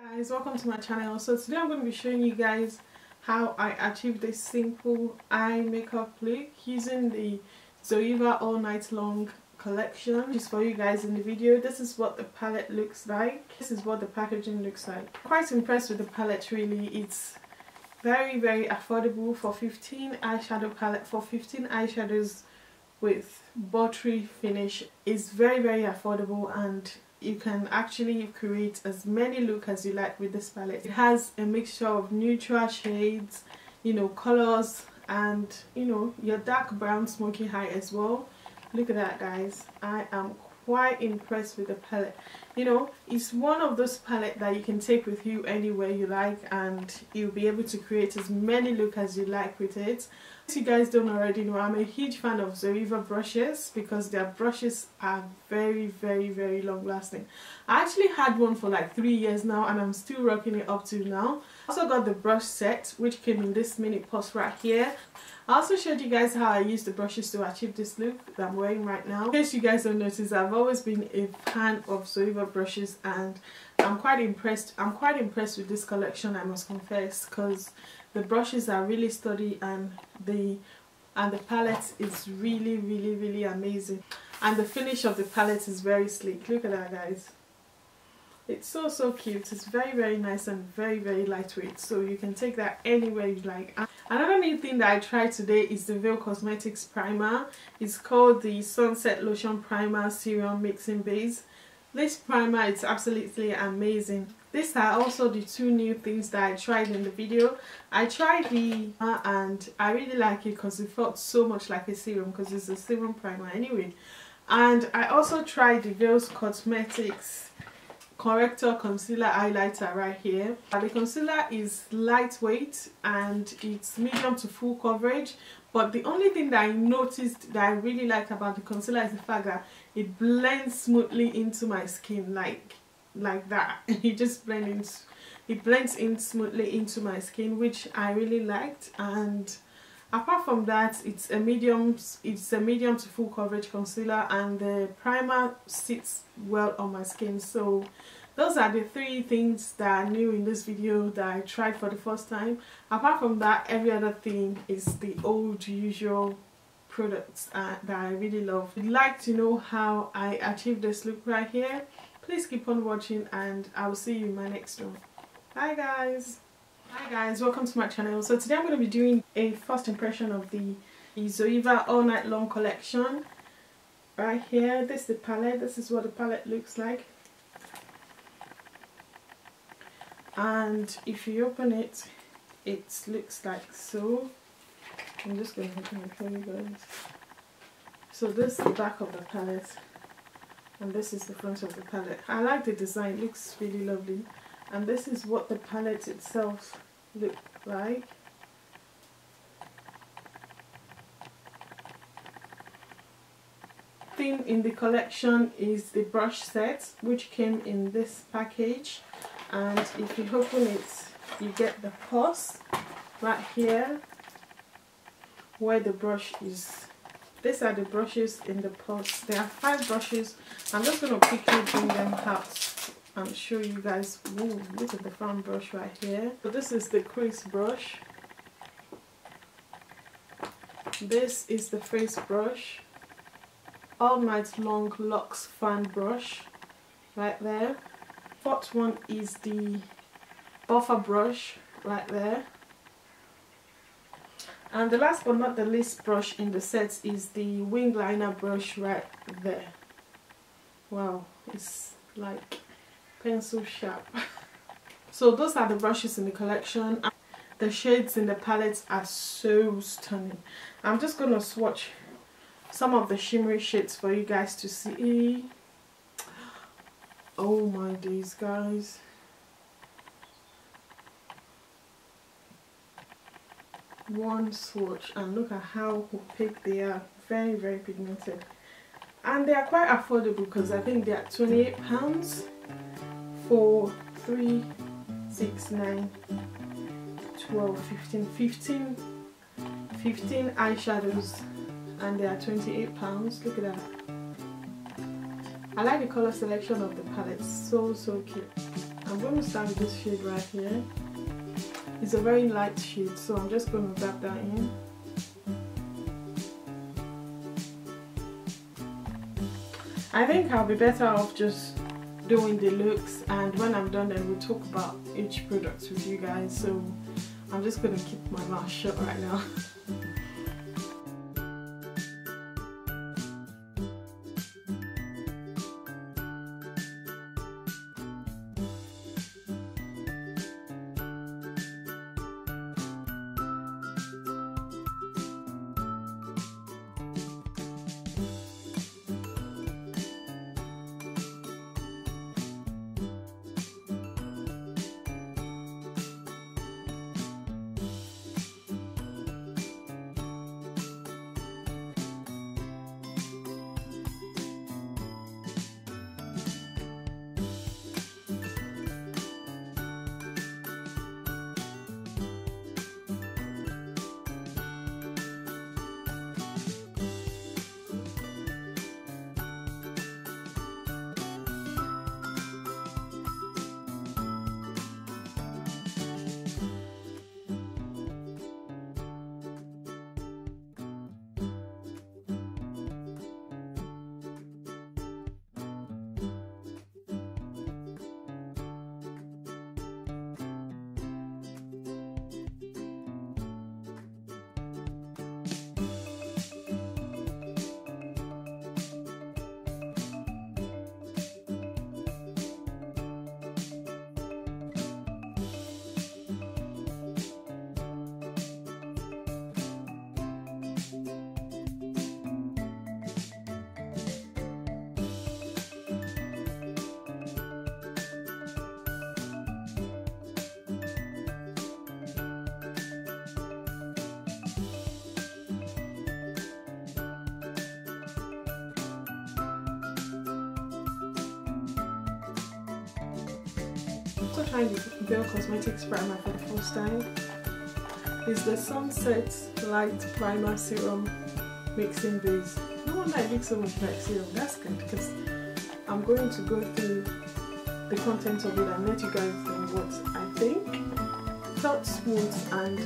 Guys, welcome to my channel. So today I'm going to be showing you guys how I achieved this simple eye makeup look using the Zoeva all night long collection. Just for you guys in the video, this is what the palette looks like. This is what the packaging looks like. Quite impressed with the palette really. It's very affordable for 15 eyeshadow palette for 15 eyeshadows with buttery finish. It's very affordable, and you can actually create as many looks as you like with this palette. It has a mixture of neutral shades, colors, and your dark brown smoky eye as well. Look at that, guys. I am quite impressed with the palette. It's one of those palettes that you can take with you anywhere you like, and you'll be able to create as many looks as you like with it. If you guys don't already know, I'm a huge fan of Zoeva brushes because their brushes are very long lasting. I actually had one for like 3 years now, and I'm still rocking it up to now. I also got the brush set, which came in this mini purse right here. I also showed you guys how I use the brushes to achieve this look that I'm wearing right now. In case you guys don't notice, I've always been a fan of Zoeva brushes, and I'm quite impressed. I'm quite impressed with this collection, I must confess, because the brushes are really sturdy, and the palette is really amazing, and the finish of the palette is very sleek. Look at that, guys. It's so cute. It's very nice and very lightweight, so you can take that anywhere you like. Another new thing that I tried today is the Veilcosmetics primer. It's called the Sunset Lotion Primer Serum Mixing Base. This primer is absolutely amazing. These are also the two new things that I tried in the video. I tried the and I really like it because it felt so much like a serum, because it's a serum primer anyway. And I also tried the Veilcosmetics corrector concealer highlighter right here. The concealer is lightweight and it's medium to full coverage, but the only thing that I noticed that I really like about the concealer is the fact that it blends smoothly into my skin, like that. It just blends in smoothly into my skin, which I really liked. And apart from that, it's a medium to full coverage concealer, and the primer sits well on my skin. So those are the three things that are new in this video that I tried for the first time. Apart from that, every other thing is the old usual products that I really love. If you'd like to know how I achieved this look right here, please keep on watching, and I will see you in my next one. Bye guys. Hi guys, welcome to my channel. So today I'm going to be doing a first impression of the Zoeva all night long collection right here. This is the palette. This is what the palette looks like, and if you open it, it looks like so. I'm just going to open it for you guys. So this is the back of the palette, and this is the front of the palette. I like the design, it looks really lovely. And this is what the palette itself looks like. Thing in the collection is the brush set, which came in this package, and if you open it, you get the purse right here where the brush is. These are the brushes in the purse. There are 5 brushes. I'm just going to quickly bring them out and show you guys. Ooh, look at the front brush right here. So this is the crease brush. This is the face brush. All night long Luxe fan brush right there. Fourth one is the buffer brush right there. And the last but not the least brush in the set is the wing liner brush right there. Wow, it's like pencil sharp. So those are the brushes in the collection. The shades in the palette are so stunning. I'm just going to swatch some of the shimmery shades for you guys to see. Oh my days, guys. One swatch and look at how opaque they are. Very pigmented, and they are quite affordable because I think they are £28 for 3, 6, 9, 12, 15 eyeshadows, and they are £28. Look at that. I like the color selection of the palette. So cute. I'm going to start with this shade right here. It's a very light shade, so I'm just going to dab that in. I think I'll be better off just doing the looks, and when I'm done then we'll talk about each product with you guys, so I'm just going to keep my mouth shut right now. Also trying the Veilcosmetics primer for the first time. It's the Sunset Light Primer Serum Mixing Base. No wonder it looks so much like serum. That's good because I'm going to go through the contents of it and let you guys know what I think. It felt smooth and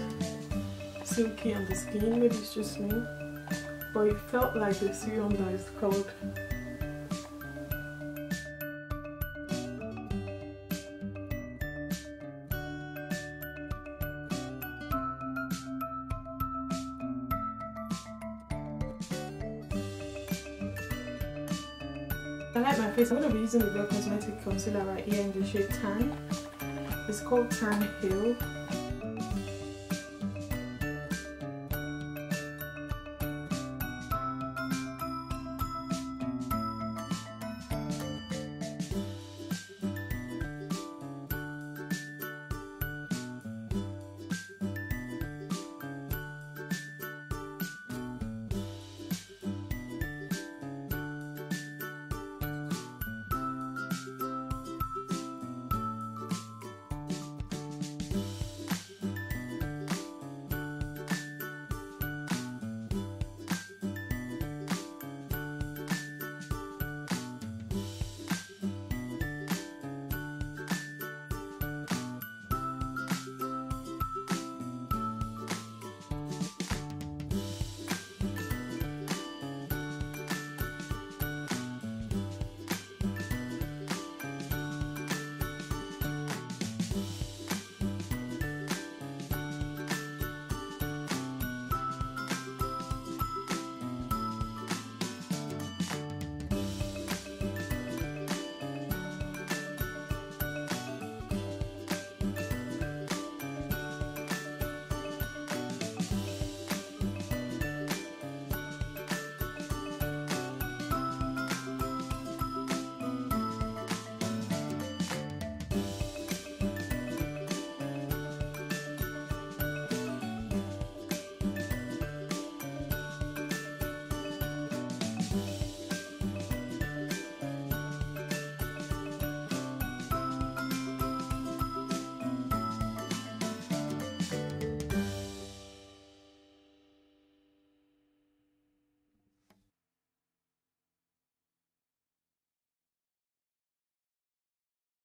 silky on the skin. Maybe it's just me, but it felt like the serum that is called I like my face. I'm going to be using the Veilcosmetics concealer right here in the shade Tan. It's called Tan Hill.